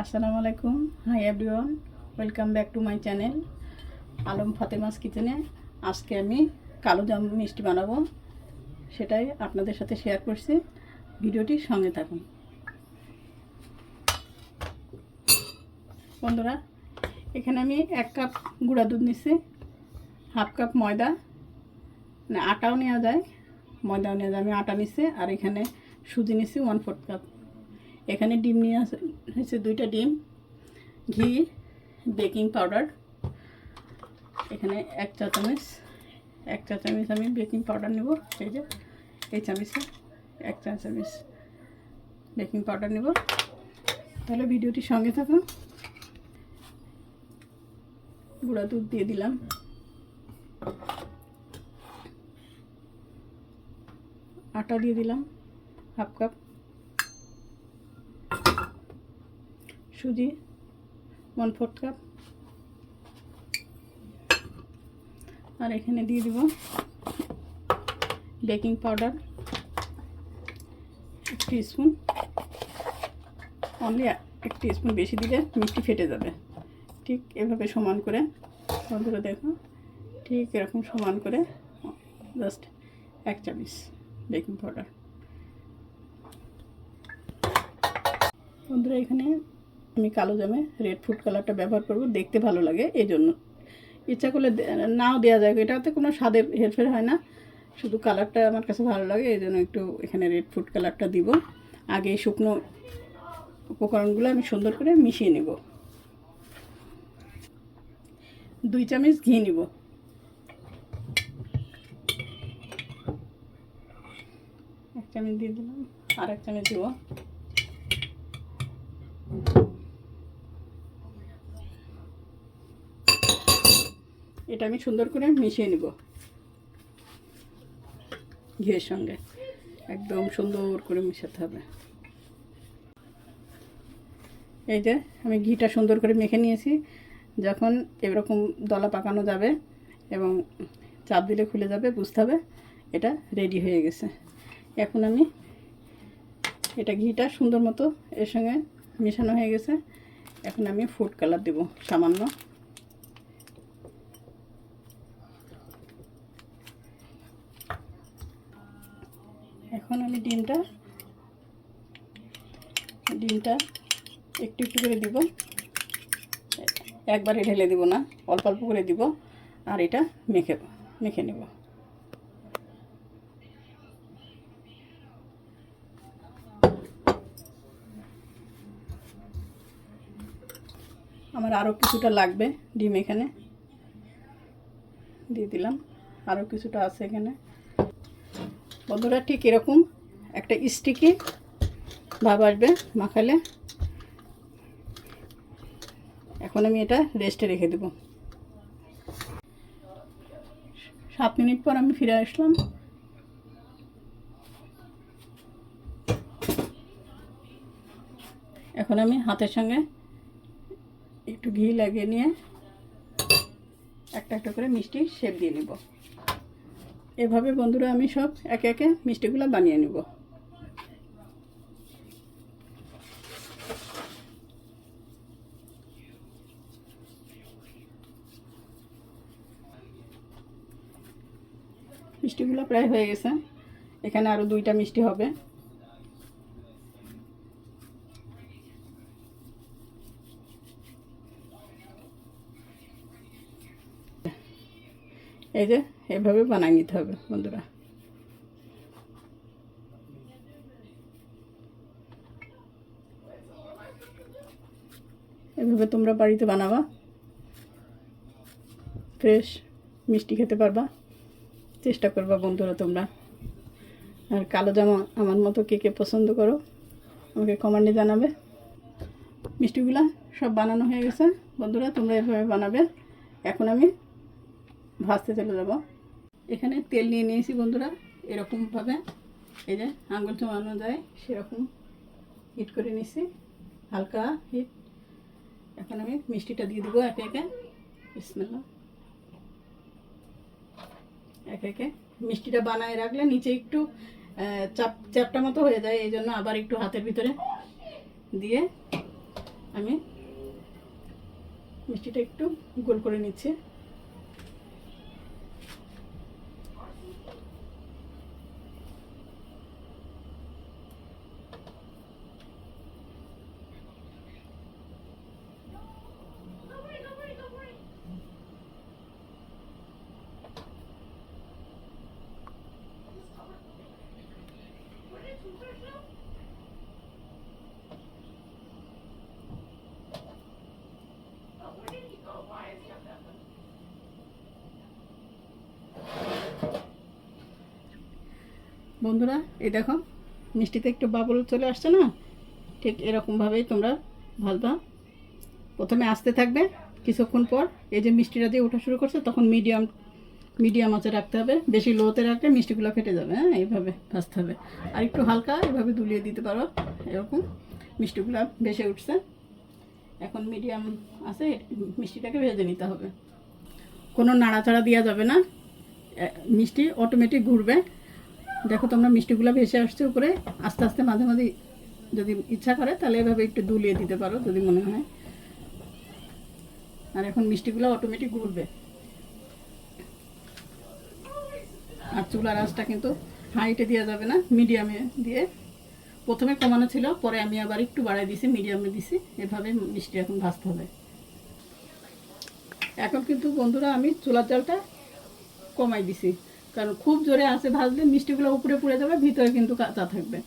আসসালামু আলাইকুম। Hi everyone, welcome back to my channel Alam Fatema's কিচেনে। আজকে আমি কালো জাম মিষ্টি বানাবো, সেটাই আপনাদের সাথে শেয়ার করছি। ভিডিওটির সঙ্গে থাকুন বন্ধুরা। এখানে আমি 1 কাপ গুঁড়া দুধ নিচ্ছি, হাফ কাপ ময়দা, মানে আটাও নেওয়া যায়, ময়দাও নেওয়া যায়। আমি আটা নিচ্ছি, আর এখানে সুজি নিচ্ছি 1/4 কাপ। এখানে ডিম নিয়ে হয়েছে 2টা ডিম, ঘি, বেকিং পাউডার, এখানে 1 চা চামচ আমি বেকিং পাউডার নেব। এই যে এই চামচে 1 চা চামচ বেকিং পাউডার নেব। তাহলে ভিডিওটির সঙ্গে থাকুন। গুঁড়া দুধ দিয়ে দিলাম, আটা দিয়ে দিলাম হাফ কাপ, সুজি 1/4 কাপ, আর এখানে দিয়ে দিব baking powder 1 teaspoon. Only 1 teaspoon, বেশি দিলে মিষ্টি ফেটে যাবে। ঠিক এভাবে সমান করে বন্ধুরা দেখো, ঠিক এরকম সমান করে জাস্ট 1 চামচ বেকিং পাউডার। বন্ধুরা এখানে আমি কালো জামে রেড ফুড কালারটা ব্যবহার করব, দেখতে ভালো লাগে এই জন্য। ইচ্ছা করলে নাও দেওয়া যায়, এটাতে কোনো স্বাদের হেরফের হয় না, শুধু কালারটা আমার কাছে ভালো লাগে, এই জন্য একটু এখানে রেড ফুড কালারটা দিব। আগে শুকনো উপকরণগুলো আমি সুন্দর করে মিশিয়ে নেব। 2 চামচ ঘি নিব, এক চামচ দিয়ে দিলাম, আর 1 চামচ দিব। এটা আমি সুন্দর করে মিশিয়ে নিব ঘিয়ের সঙ্গে, একদম সুন্দর করে মিশাতে হবে। এই যে আমি ঘিটা সুন্দর করে মেখে নিয়েছি। যখন এরকম দলা পাকানো যাবে এবং চাপ দিলে খুলে যাবে, বুঝতে হবে এটা রেডি হয়ে গেছে। এখন আমি এটা ঘিটা সুন্দর মতো এর সঙ্গে মেশানো হয়ে গেছে। এখন আমি ফুড কালার দেব সামান্য। এখন আমি ডিমটা একটু একটু করে দিব, একবারে ঢেলে দিব না, অল্প অল্প করে দিব, আর এটা মেখে নেব। আমার আরও কিছুটা লাগবে ডিম, এখানে দিয়ে দিলাম, আরও কিছুটা আছে এখানে। বন্ধুরা ঠিক এরকম একটা স্টিকি ভাব আসবে মাখালে। এখন আমি এটা রেস্টে রেখে দেব। 7 মিনিট পর আমি ফিরে আসলাম। এখন আমি হাতের সঙ্গে একটু ঘি লাগিয়ে নিয়ে একটা একটা করে মিষ্টি শেপ দিয়ে নেব। এভাবে বন্ধুরা আমি সব একে একে মিষ্টিগুলো বানিয়ে নেব। মিষ্টিগুলো প্রায় হয়ে গেছে, এখানে আরও 2টা মিষ্টি হবে। এই যে এভাবে বানিয়ে নিতে হবে বন্ধুরা। এভাবে তোমরা বাড়িতে বানাবা, ফ্রেশ মিষ্টি খেতে পারবা। চেষ্টা করবা বন্ধুরা তোমরা। আর কালো জামা আমার মতো কে কে পছন্দ করো আমাকে কমেন্টে জানাবে। মিষ্টিগুলা সব বানানো হয়ে গেছে বন্ধুরা, তোমরা এভাবে বানাবে। এখন আমি ভাজতে চলে যাব। এখানে তেল নিয়ে নিয়েছি বন্ধুরা, এরকমভাবে এই যে আঙুল চুমানো যায় সেরকম হিট করে নিয়েছি, হালকা হিট। এখন আমি মিষ্টিটা দিয়ে দেবো একে একে। বিসমিল্লাহ। একে একে মিষ্টিটা বানায় রাখলে নিচে একটু চ্যাপটা মতো হয়ে যায়, এই জন্য আবার একটু হাতের ভিতরে দিয়ে আমি মিষ্টিটা একটু গোল করে নিচ্ছি। বন্ধুরা এই দেখো মিষ্টিতে একটু বাবল চলে আসছে না, ঠিক এরকমভাবেই তোমরা ভাজবা। প্রথমে আস্তে থাকবে, কিছুক্ষণ পর এই যে মিষ্টিটা দিয়ে ওঠা শুরু করছে তখন মিডিয়াম আঁচে রাখতে হবে। বেশি লোতে রাখলে মিষ্টিগুলো ফেটে যাবে। হ্যাঁ, এইভাবে ভাজতে হবে। আর একটু হালকা এভাবে দুলিয়ে দিতে পারো। এরকম মিষ্টিগুলো ভেসে উঠছে, এখন মিডিয়াম আছে, মিষ্টিটাকে ভেজে নিতে হবে। কোনো নাড়াচাড়া দেওয়া যাবে না, মিষ্টি অটোমেটিক ঘুরবে। দেখো তোমরা মিষ্টিগুলো ভেসে আসছে উপরে, আস্তে আস্তে মাঝে মাঝে যদি ইচ্ছা করে তাহলে এভাবে একটু দুলিয়ে দিতে পারো যদি মনে হয়। আর এখন মিষ্টিগুলো অটোমেটিক ঘুরবে। আর চুলার আঁচটা কিন্তু হাইটে দেওয়া যাবে না, মিডিয়ামে দিয়ে। প্রথমে কমানো ছিল, পরে আমি আবার একটু বাড়াই দিছি, মিডিয়ামে দিছি। এভাবে মিষ্টি এখন ভাজতে হবে। এখন কিন্তু বন্ধুরা আমি চুলার জালটা কমাই দিছি, কারণ খুব জোরে আঁচে ভাজলে মিষ্টিগুলো উপরে পুড়ে যাবে, ভিতরে কিন্তু কাঁচা থাকবে।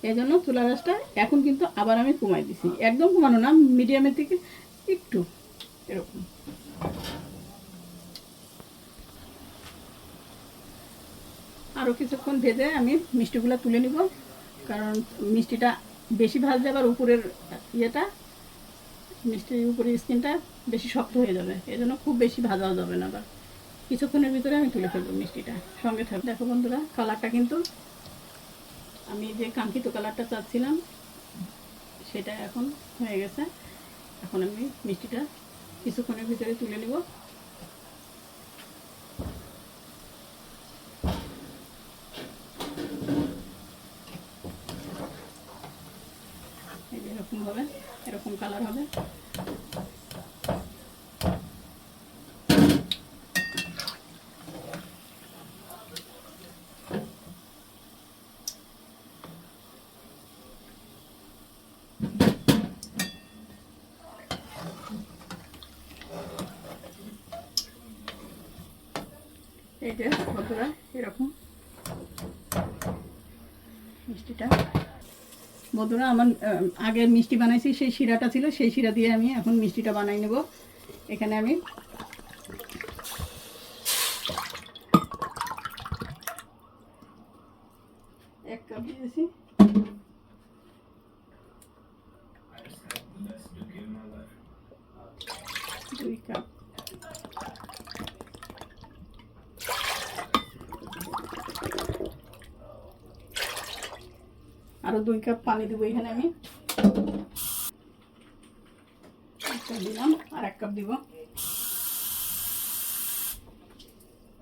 এই জন্য চুলার আঁচটা এখন কিন্তু আবার আমি কমাই দিছি। একদম কমানো না, মিডিয়ামের থেকে একটু এরকম। আরও কিছুক্ষণ ভেজে আমি মিষ্টিগুলো তুলে নিব, কারণ মিষ্টিটা বেশি ভাজলে আবার উপরের ইয়েটা, মিষ্টির উপরের স্কিনটা বেশি শক্ত হয়ে যাবে। এই জন্য খুব বেশি ভাজাও যাবে না। আবার কিছুক্ষণের ভিতরে আমি তুলে ফেলবো মিষ্টিটা। সঙ্গে থাকবে। দেখো বন্ধুরা কালারটা কিন্তু আমি যে কাঙ্ক্ষিত কালারটা চাচ্ছিলাম সেটা এখন হয়ে গেছে। এখন আমি মিষ্টিটা কিছুক্ষণের ভিতরে তুলে নেব। এই যে এরকম হবে, এরকম কালার হবে। এই যে বন্ধুরা এরকম মিষ্টিটা। বন্ধুরা আমার আগে মিষ্টি বানাইছি, সেই শিরাটা ছিল, সেই শিরা দিয়ে আমি এখন মিষ্টিটা বানাই নেব। এখানে আমি এক কাপ দিয়েছি, দুই কাপ, আরো 2 কাপ পানি দেবো এখানে আমি। একটা দিলাম, আর 1 কাপ দিব।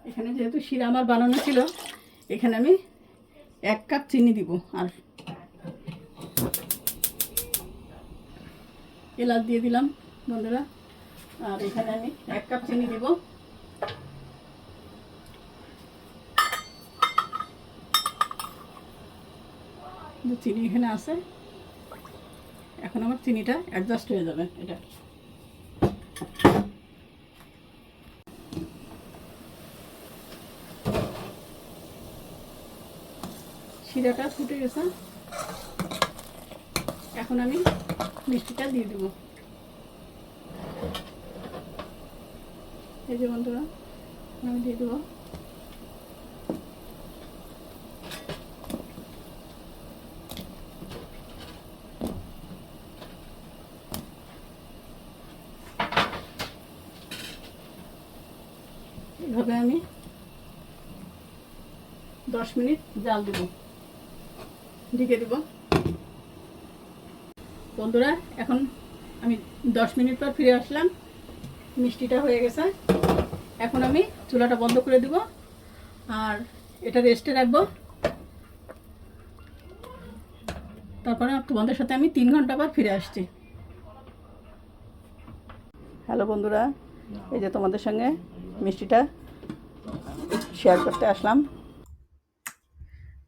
এখানে যেহেতু শিরা আমার বানানো ছিল, এখানে আমি 1 কাপ চিনি দিব, আর এলাচ দিয়ে দিলাম বন্ধুরা। আর এখানে আমি 1 কাপ চিনি দিব। চিনি এখানে আছে, এখন আমার চিনিটা অ্যাডজাস্ট হয়ে যাবে। এটা শিরাটা ফুটে গেছে, এখন আমি মিষ্টিটা দিয়ে দেব। এই যে বন্ধুরা আমি দিয়ে দেবো। এইভাবে আমি 10 মিনিট জাল দেব, ঢেকে দেব। বন্ধুরা এখন আমি 10 মিনিট পর ফিরে আসলাম, মিষ্টিটা হয়ে গেছে। এখন আমি চুলাটা বন্ধ করে দেব আর এটা রেস্টে রাখবো। তারপরে তোমাদের সাথে আমি 3 ঘন্টা পর ফিরে আসছি। হ্যালো বন্ধুরা, এই যে তোমাদের সঙ্গে মিষ্টিটা শেয়ার করতে আসলাম।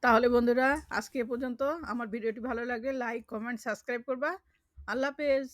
তাহলে বন্ধুরা আজকে এ পর্যন্ত। আমার ভিডিওটি ভালো লাগলে লাইক, কমেন্ট, সাবস্ক্রাইব করবা। আল্লাহ হাফেজ।